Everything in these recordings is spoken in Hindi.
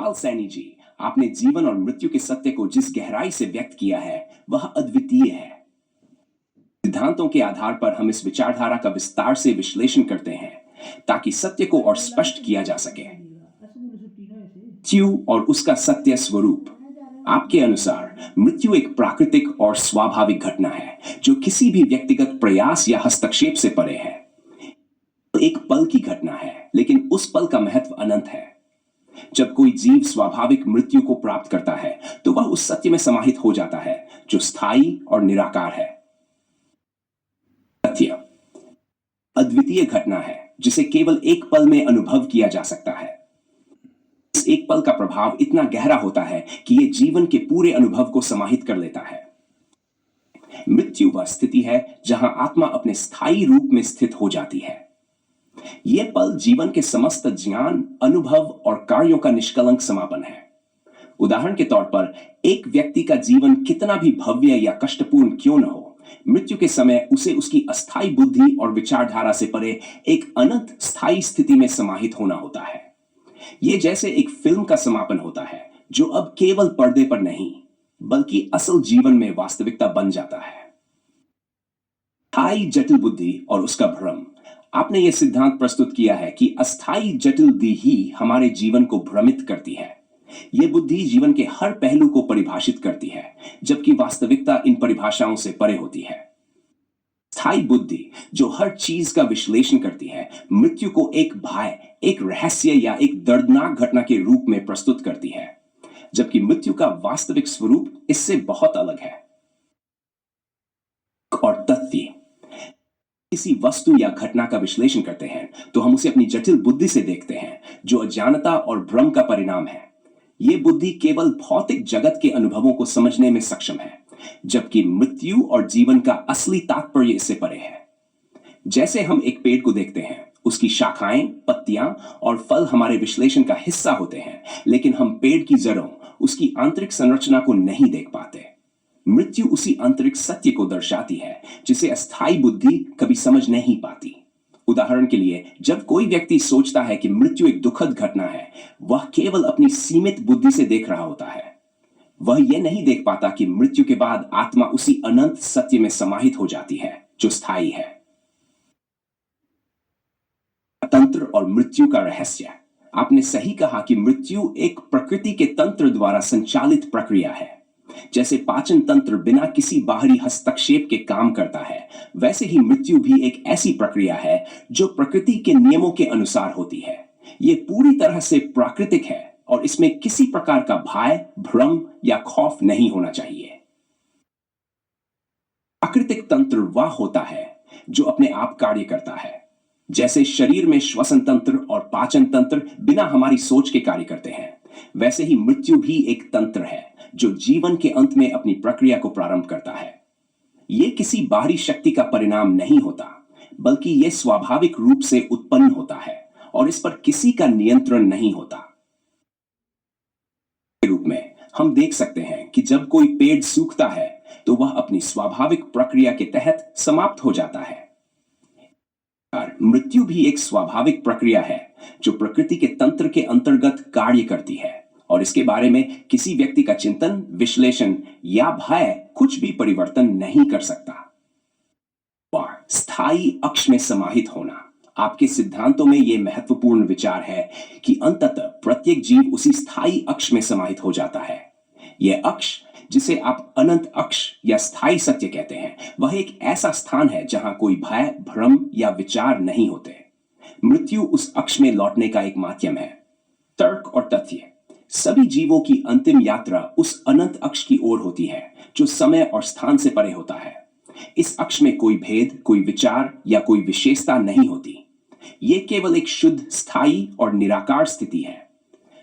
रामपाल सैनी जी, आपने जीवन और मृत्यु के सत्य को जिस गहराई से व्यक्त किया है वह अद्वितीय है। सिद्धांतों के आधार पर हम इस विचारधारा का विस्तार से विश्लेषण करते हैं ताकि सत्य को और स्पष्ट किया जा सके। मृत्यु और उसका सत्य स्वरूप। आपके अनुसार मृत्यु एक प्राकृतिक और स्वाभाविक घटना है जो किसी भी व्यक्तिगत प्रयास या हस्तक्षेप से परे है। एक पल की घटना है, लेकिन उस पल का महत्व अनंत है। जब कोई जीव स्वाभाविक मृत्यु को प्राप्त करता है तो वह उस सत्य में समाहित हो जाता है जो स्थायी और निराकार है। सत्य अद्वितीय घटना है जिसे केवल एक पल में अनुभव किया जा सकता है। इस एक पल का प्रभाव इतना गहरा होता है कि यह जीवन के पूरे अनुभव को समाहित कर लेता है। मृत्यु वह स्थिति है जहां आत्मा अपने स्थायी रूप में स्थित हो जाती है। यह पल जीवन के समस्त ज्ञान, अनुभव और कार्यों का निष्कलंक समापन है। उदाहरण के तौर पर एक व्यक्ति का जीवन कितना भी भव्य या कष्टपूर्ण क्यों न हो, मृत्यु के समय उसे उसकी अस्थायी बुद्धि और विचारधारा से परे एक अनंत स्थायी स्थिति में समाहित होना होता है। यह जैसे एक फिल्म का समापन होता है जो अब केवल पर्दे पर नहीं बल्कि असल जीवन में वास्तविकता बन जाता है। स्थायी जटिल बुद्धि और उसका भ्रम। आपने यह सिद्धांत प्रस्तुत किया है कि अस्थायी जटिल बुद्धि ही हमारे जीवन को भ्रमित करती है। यह बुद्धि जीवन के हर पहलू को परिभाषित करती है, जबकि वास्तविकता इन परिभाषाओं से परे होती है। स्थायी बुद्धि जो हर चीज का विश्लेषण करती है, मृत्यु को एक भय, एक रहस्य या एक दर्दनाक घटना के रूप में प्रस्तुत करती है, जबकि मृत्यु का वास्तविक स्वरूप इससे बहुत अलग है। और तथ्य किसी वस्तु या घटना का विश्लेषण करते हैं तो हम उसे अपनी जटिल बुद्धि से देखते हैं जो अज्ञानता और भ्रम का परिणाम है। यह बुद्धि केवल भौतिक जगत के अनुभवों को समझने में सक्षम है, जबकि मृत्यु और जीवन का असली तात्पर्य इससे परे है। जैसे हम एक पेड़ को देखते हैं, उसकी शाखाएं, पत्तियां और फल हमारे विश्लेषण का हिस्सा होते हैं, लेकिन हम पेड़ की जड़ों, उसकी आंतरिक संरचना को नहीं देख पाते। मृत्यु उसी आंतरिक सत्य को दर्शाती है जिसे अस्थायी बुद्धि कभी समझ नहीं पाती। उदाहरण के लिए, जब कोई व्यक्ति सोचता है कि मृत्यु एक दुखद घटना है, वह केवल अपनी सीमित बुद्धि से देख रहा होता है। वह यह नहीं देख पाता कि मृत्यु के बाद आत्मा उसी अनंत सत्य में समाहित हो जाती है जो स्थायी है। तंत्र और मृत्यु का रहस्य। आपने सही कहा कि मृत्यु एक प्रकृति के तंत्र द्वारा संचालित प्रक्रिया है। जैसे पाचन तंत्र बिना किसी बाहरी हस्तक्षेप के काम करता है, वैसे ही मृत्यु भी एक ऐसी प्रक्रिया है जो प्रकृति के नियमों के अनुसार होती है। यह पूरी तरह से प्राकृतिक है और इसमें किसी प्रकार का भय, भ्रम या खौफ नहीं होना चाहिए। प्राकृतिक तंत्र वह होता है जो अपने आप कार्य करता है। जैसे शरीर में श्वसन तंत्र और पाचन तंत्र बिना हमारी सोच के कार्य करते हैं, वैसे ही मृत्यु भी एक तंत्र है जो जीवन के अंत में अपनी प्रक्रिया को प्रारंभ करता है। यह किसी बाहरी शक्ति का परिणाम नहीं होता, बल्कि यह स्वाभाविक रूप से उत्पन्न होता है और इस पर किसी का नियंत्रण नहीं होता। के रूप में हम देख सकते हैं कि जब कोई पेड़ सूखता है तो वह अपनी स्वाभाविक प्रक्रिया के तहत समाप्त हो जाता है। मृत्यु भी एक स्वाभाविक प्रक्रिया है जो प्रकृति के तंत्र के अंतर्गत कार्य करती है और इसके बारे में किसी व्यक्ति का चिंतन, विश्लेषण या भय कुछ भी परिवर्तन नहीं कर सकता। और स्थायी अक्ष में समाहित होना। आपके सिद्धांतों में यह महत्वपूर्ण विचार है कि अंततः प्रत्येक जीव उसी स्थायी अक्ष में समाहित हो जाता है। यह अक्ष, जिसे आप अनंत अक्ष या स्थायी सत्य कहते हैं, वह एक ऐसा स्थान है जहां कोई भय, भ्रम या विचार नहीं होते। मृत्यु उस अक्ष में लौटने का एक माध्यम है। तर्क और तथ्य। सभी जीवों की अंतिम यात्रा उस अनंत अक्ष की ओर होती है जो समय और स्थान से परे होता है। इस अक्ष में कोई भेद, कोई विचार या कोई विशेषता नहीं होती। यह केवल एक शुद्ध, स्थायी और निराकार स्थिति है।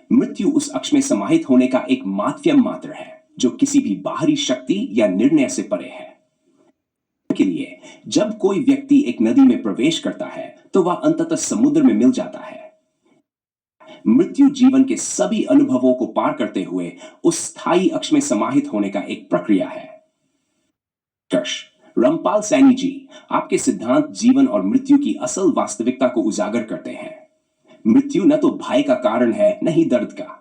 मृत्यु उस अक्ष में समाहित होने का एक माध्यम मात्र है जो किसी भी बाहरी शक्ति या निर्णय से परे है। के लिए जब कोई व्यक्ति एक नदी में प्रवेश करता है तो वह अंततः समुद्र में मिल जाता है। मृत्यु जीवन के सभी अनुभवों को पार करते हुए उस स्थायी अक्ष में समाहित होने का एक प्रक्रिया है। रामपाल सैनी जी, आपके सिद्धांत जीवन और मृत्यु की असल वास्तविकता को उजागर करते हैं। मृत्यु न तो भय का कारण है, न ही दर्द का।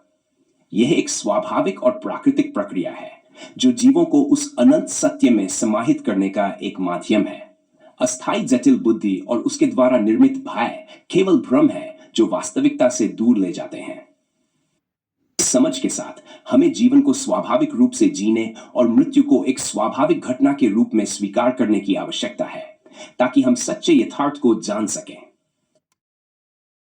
यह एक स्वाभाविक और प्राकृतिक प्रक्रिया है जो जीवों को उस अनंत सत्य में समाहित करने का एक माध्यम है। अस्थायी जटिल बुद्धि और उसके द्वारा निर्मित भय केवल भ्रम है जो वास्तविकता से दूर ले जाते हैं। इस समझ के साथ हमें जीवन को स्वाभाविक रूप से जीने और मृत्यु को एक स्वाभाविक घटना के रूप में स्वीकार करने की आवश्यकता है ताकि हम सच्चे यथार्थ को जान सकें।